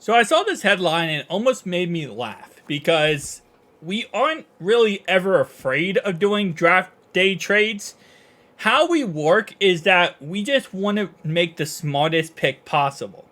So I saw this headline and it almost made me laugh because we aren't really ever afraid of doing draft day trades. How we work is that we just want to make the smartest pick possible.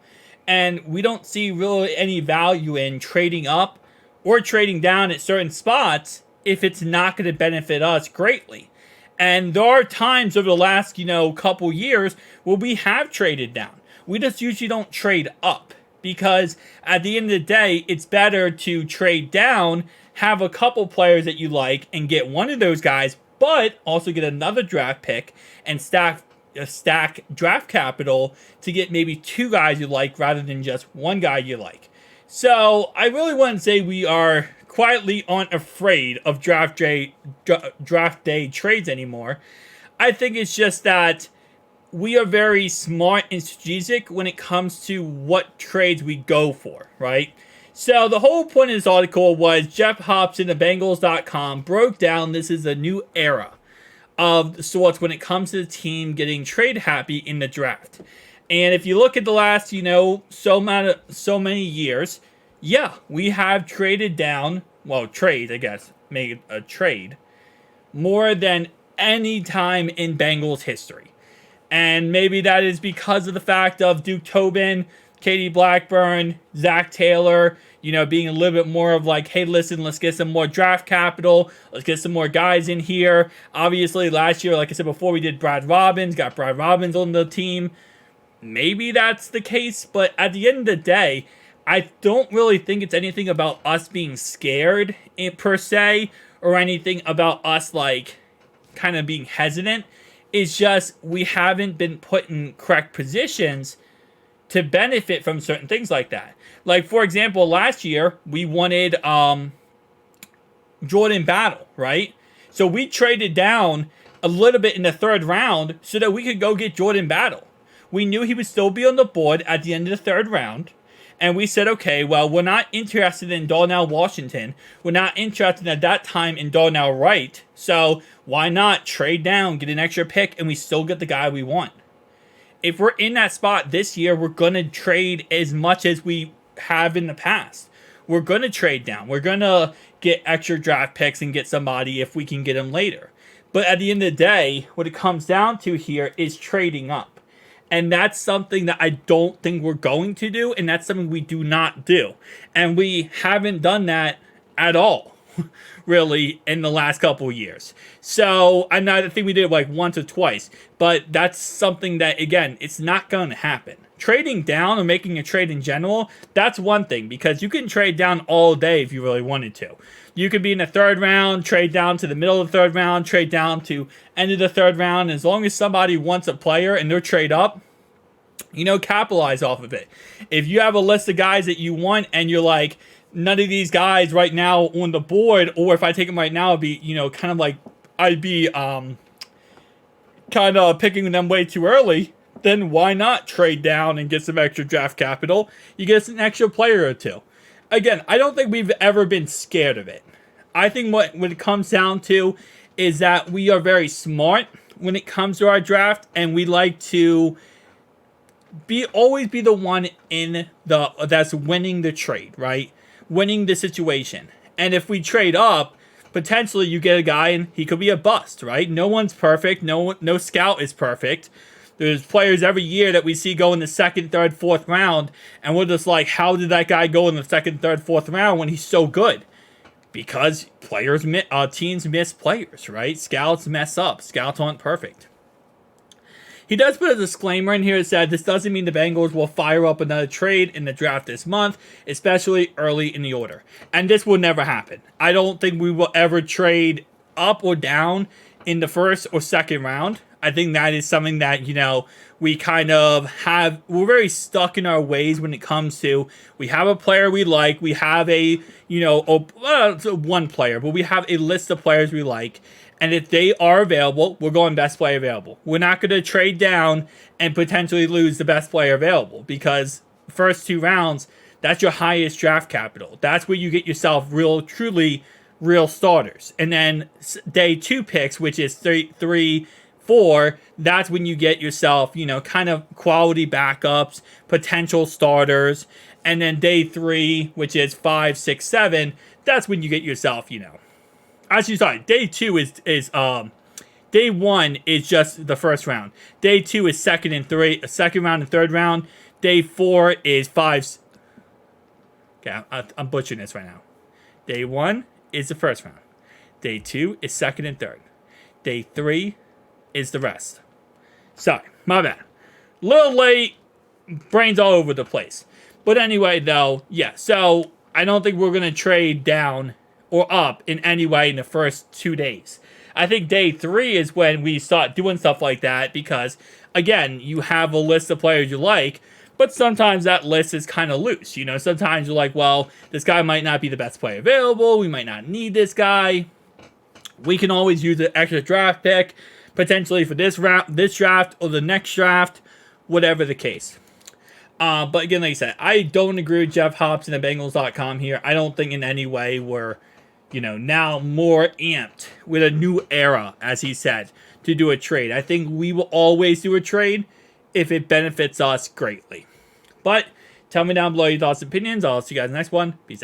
And we don't see really any value in trading up or trading down at certain spots if it's not going to benefit us greatly. And there are times over the last, couple years where we have traded down. We just usually don't trade up because at the end of the day, it's better to trade down, have a couple players that you like, and get one of those guys, but also get another draft pick and stack draft capital to get maybe two guys you like rather than just one guy you like. So I really wouldn't say we are quietly aren't afraid of draft day trades anymore. I think it's just that we are very smart and strategic when it comes to what trades we go for, right? So the whole point of this article was Geoff Hobson of Bengals.com broke down this is a new era of sorts when it comes to the team getting trade happy in the draft. And if you look at the last, so many years, yeah, we have traded down, made a trade, more than any time in Bengals history. And maybe that is because of the fact of Duke Tobin, Katie Blackburn, Zach Taylor, being a little bit more of like, hey, listen, let's get some more draft capital. Let's get some more guys in here. Obviously, last year, like I said before, we did got Brad Robbins on the team. Maybe that's the case, but at the end of the day, I don't really think it's anything about us being scared per se, or anything about us like kind of being hesitant. It's just we haven't been put in correct positions to benefit from certain things like that. Like, for example, last year, we wanted Jordan Battle, right? So we traded down a little bit in the third round so that we could go get Jordan Battle. We knew he would still be on the board at the end of the third round. And we said, okay, well, we're not interested in Darnell Washington. We're not interested at that time in Darnell Wright. So why not trade down, get an extra pick, and we still get the guy we want? If we're in that spot this year, we're going to trade as much as we have in the past. We're going to trade down. We're going to get extra draft picks and get somebody if we can get them later. But at the end of the day, what it comes down to here is trading up. And that's something that I don't think we're going to do, and that's something we do not do. And we haven't done that at all, really, in the last couple of years. So, I think we did it like once or twice, but that's something that, again, it's not going to happen. Trading down or making a trade in general, that's one thing, because you can trade down all day if you really wanted to. You could be in the third round, trade down to the middle of the third round, trade down to end of the third round. As long as somebody wants a player and they're trade up, capitalize off of it. If you have a list of guys that you want and you're like, none of these guys right now on the board, or if I take them right now, it'd be, kind of like I'd be kind of picking them way too early, then why not trade down and get some extra draft capital? You get an extra player or two. Again, I don't think we've ever been scared of it. I think what it comes down to is that we are very smart when it comes to our draft, and we like to always be the one that's winning the trade, right? Winning the situation. And if we trade up, potentially you get a guy and he could be a bust, right? No one's perfect. No scout is perfect. There's players every year that we see go in the second, third, fourth round, and we're just like, how did that guy go in the second, third, fourth round when he's so good? Because teams miss players, right? Scouts mess up. Scouts aren't perfect. He does put a disclaimer in here that said this doesn't mean the Bengals will fire up another trade in the draft this month, especially early in the order. And this will never happen. I don't think we will ever trade up or down in the first or second round. I think that is something that, we kind of we're very stuck in our ways when it comes to, we have a player we like, we have one player, but we have a list of players we like. And if they are available, we're going best player available. We're not going to trade down and potentially lose the best player available, because first two rounds, that's your highest draft capital. That's where you get yourself truly real starters. And then day two picks, which is 3, 4, that's when you get yourself, kind of quality backups, potential starters. And then day 3, which is 5, 6, 7, that's when you get yourself, Actually, sorry, day 2 is day 1 is just the first round. Day 2 is second round and third round. Day 4 is 5. Okay, I'm butchering this right now. Day 1 is the first round. Day 2 is second and third. Day 3 is the rest. Sorry, my bad. Little late, brains all over the place. But anyway, though, yeah, so I don't think we're going to trade down or up in any way in the first 2 days. I think day 3 is when we start doing stuff like that because, again, you have a list of players you like, but sometimes that list is kind of loose. Sometimes you're like, well, this guy might not be the best player available. We might not need this guy. We can always use an extra draft pick, potentially for this draft or the next draft, whatever the case. But again, like I said, I don't agree with Geoff Hobson at Bengals.com here. I don't think in any way we're, now more amped with a new era, as he said, to do a trade. I think we will always do a trade if it benefits us greatly. But tell me down below your thoughts and opinions. I'll see you guys in the next one. Peace out.